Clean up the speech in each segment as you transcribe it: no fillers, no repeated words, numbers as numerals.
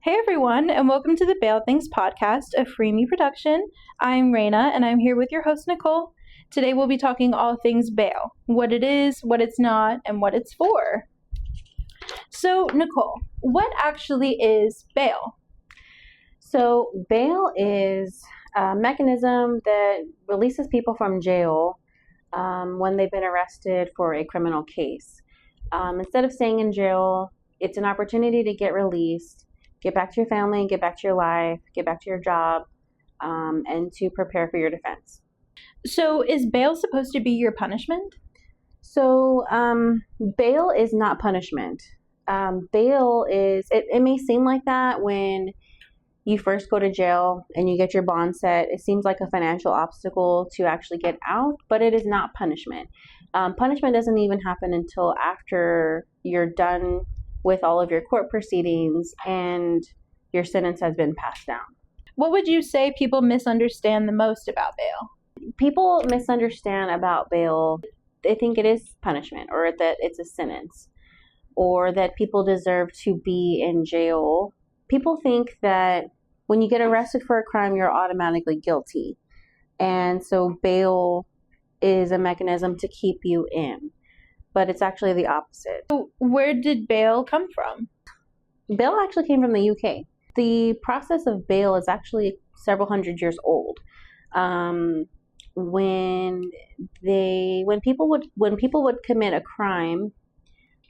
Hey everyone, and welcome to the Bail Things podcast, a Free Me production. I'm Raina, and I'm here with your host, Nicole. Today we'll be talking all things bail, what it is, what it's not, and what it's for. So, Nicole, what actually is bail? So, bail is a mechanism that releases people from jail when they've been arrested for a criminal case. Instead of staying in jail, it's an opportunity to get released, get back to your family, get back to your life, get back to your job, and to prepare for your defense. So, is bail supposed to be your punishment? So, bail is not punishment. Bail is, it may seem like that when you first go to jail and you get your bond set. It seems like a financial obstacle to actually get out, but it is not punishment. Punishment doesn't even happen until after you're done with all of your court proceedings and your sentence has been passed down. What would you say people misunderstand the most about bail? People misunderstand about bail. They think it is punishment or that it's a sentence or that people deserve to be in jail. People think that when you get arrested for a crime, you're automatically guilty. And so bail is a mechanism to keep you in. But it's actually the opposite. So where did bail come from? Bail actually came from the UK. The process of bail is actually several hundred years old. When people would commit a crime,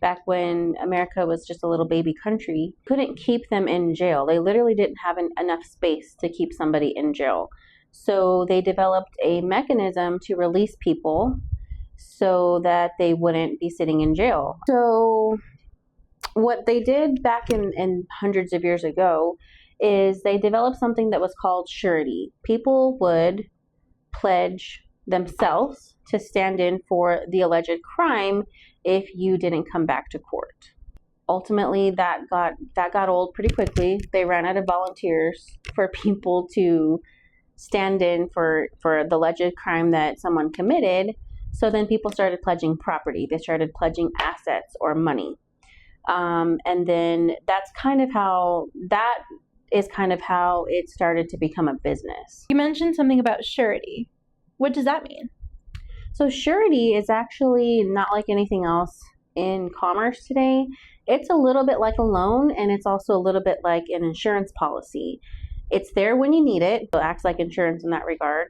back when America was just a little baby country, couldn't keep them in jail. They literally didn't have enough space to keep somebody in jail. So they developed a mechanism to release people so that they wouldn't be sitting in jail. So what they did back in hundreds of years ago is they developed something that was called surety. People would pledge themselves to stand in for the alleged crime if you didn't come back to court. Ultimately, that got old pretty quickly. They ran out of volunteers for people to stand in for the alleged crime that someone committed. So then people started pledging property. They started pledging assets or money. And then that is kind of how it started to become a business. You mentioned something about surety. What does that mean? So surety is actually not like anything else in commerce today. It's a little bit like a loan, and it's also a little bit like an insurance policy. It's there when you need it. It acts like insurance in that regard.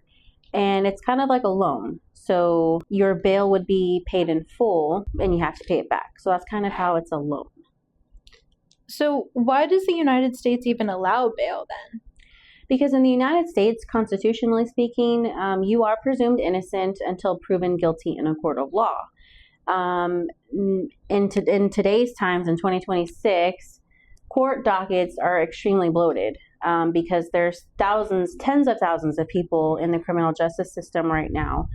And it's kind of like a loan. So your bail would be paid in full and you have to pay it back. So that's kind of how it's a loan. So why does the United States even allow bail then? Because in the United States, constitutionally speaking, you are presumed innocent until proven guilty in a court of law. In today's times, in 2026, court dockets are extremely bloated because there's tens of thousands of people in the criminal justice system right now.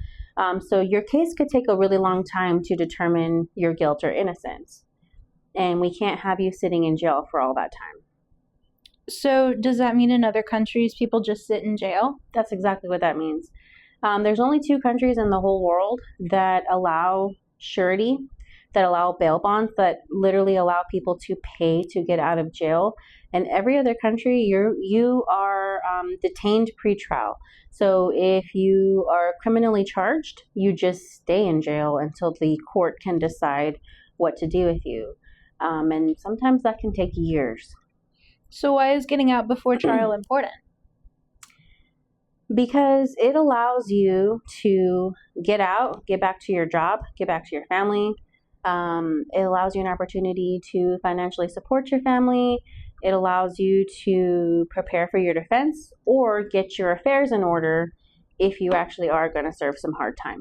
So your case could take a really long time to determine your guilt or innocence. And we can't have you sitting in jail for all that time. So does that mean in other countries people just sit in jail? That's exactly what that means. There's only 2 countries in the whole world that allow surety, that allow bail bonds, that literally allow people to pay to get out of jail. And every other country, you are detained pre-trial. So if you are criminally charged, you just stay in jail until the court can decide what to do with you. And sometimes that can take years. So why is getting out before trial important? Because it allows you to get out, get back to your job, get back to your family. It allows you an opportunity to financially support your family. It allows you to prepare for your defense or get your affairs in order if you actually are going to serve some hard time.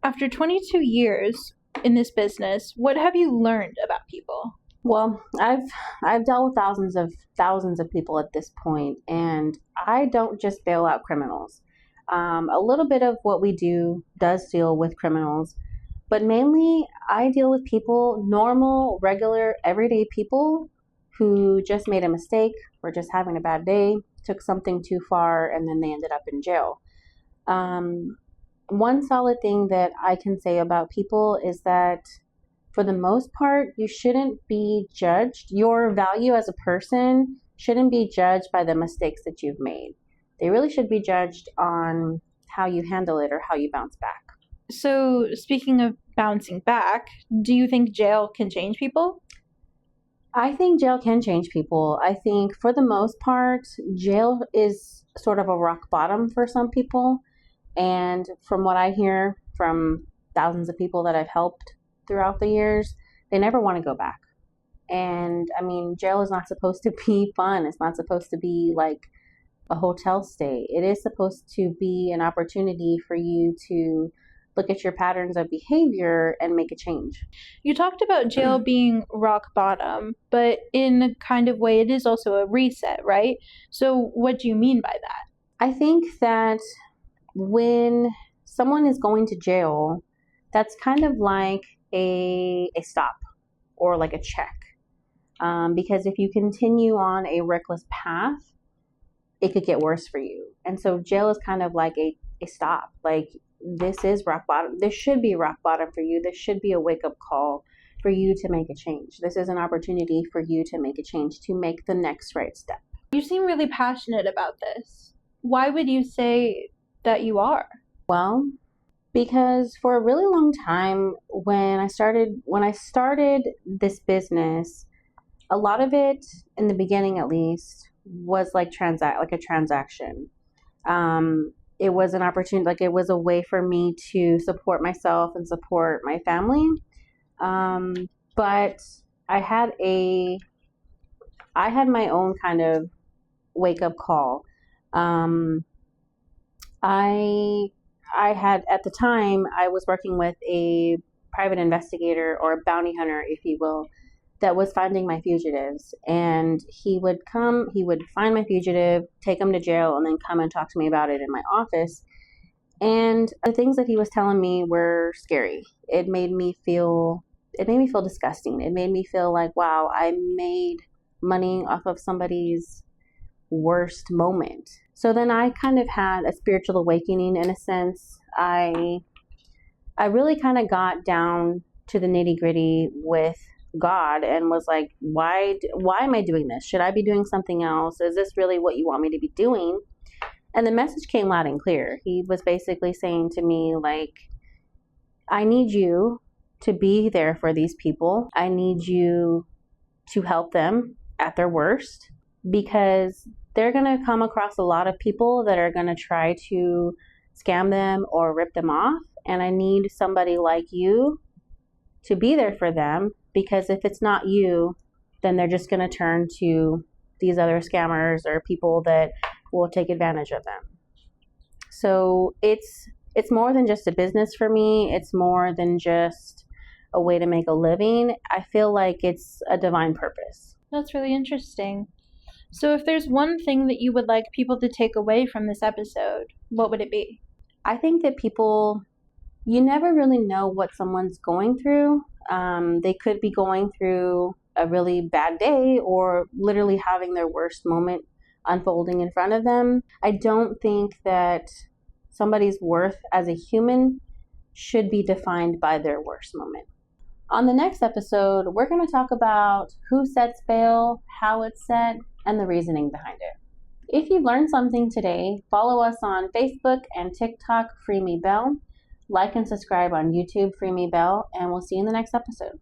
After 22 years in this business, what have you learned about people? Well, I've dealt with thousands of people at this point, and I don't just bail out criminals. A little bit of what we do does deal with criminals, but mainly I deal with people, normal, regular, everyday people who just made a mistake, were just having a bad day, took something too far, and then they ended up in jail. One solid thing that I can say about people is that for the most part, you shouldn't be judged. Your value as a person shouldn't be judged by the mistakes that you've made. They really should be judged on how you handle it or how you bounce back. So, speaking of bouncing back, do you think jail can change people? I think jail can change people. I think for the most part, jail is sort of a rock bottom for some people. And from what I hear from thousands of people that I've helped throughout the years, they never want to go back. And I mean, jail is not supposed to be fun. It's not supposed to be like a hotel stay. It is supposed to be an opportunity for you to look at your patterns of behavior and make a change. You talked about jail being rock bottom, but in a kind of way, it is also a reset, right? So, what do you mean by that? I think that when someone is going to jail, that's kind of like a stop or like a check. Because if you continue on a reckless path, it could get worse for you. And so jail is kind of like a stop. Like, this is rock bottom. This should be rock bottom for you. This should be a wake-up call for you to make a change. This is an opportunity for you to make a change, to make the next right step. You seem really passionate about this. Why would you say that you are? Well, because for a really long time, when I started this business, a lot of it, in the beginning at least, was like a transaction. It was an opportunity, like it was a way for me to support myself and support my family. But I had my own kind of wake up call. I had, at the time, I was working with a private investigator or a bounty hunter, if you will, that was finding my fugitives. And he would find my fugitive, take him to jail, and then come and talk to me about it in my office. And the things that he was telling me were scary. It made me feel disgusting. It made me feel like, wow, I made money off of somebody's worst moment. So then I kind of had a spiritual awakening in a sense. I really kind of got down to the nitty-gritty with God and was like, why am I doing this? Should I be doing something else? Is this really what you want me to be doing? And the message came loud and clear. He was basically saying to me, like, I need you to be there for these people. I need you to help them at their worst, because they're going to come across a lot of people that are going to try to scam them or rip them off. And I need somebody like you to be there for them, because if it's not you, then they're just going to turn to these other scammers or people that will take advantage of them. So it's more than just a business for me. It's more than just a way to make a living. I feel like it's a divine purpose. That's really interesting. So if there's one thing that you would like people to take away from this episode, what would it be? I think that you never really know what someone's going through. They could be going through a really bad day or literally having their worst moment unfolding in front of them. I don't think that somebody's worth as a human should be defined by their worst moment. On the next episode, we're going to talk about who sets bail, how it's set, and the reasoning behind it. If you've learned something today, follow us on Facebook and TikTok, Free Me Bell. Like and subscribe on YouTube, Free Me Bell, and we'll see you in the next episode.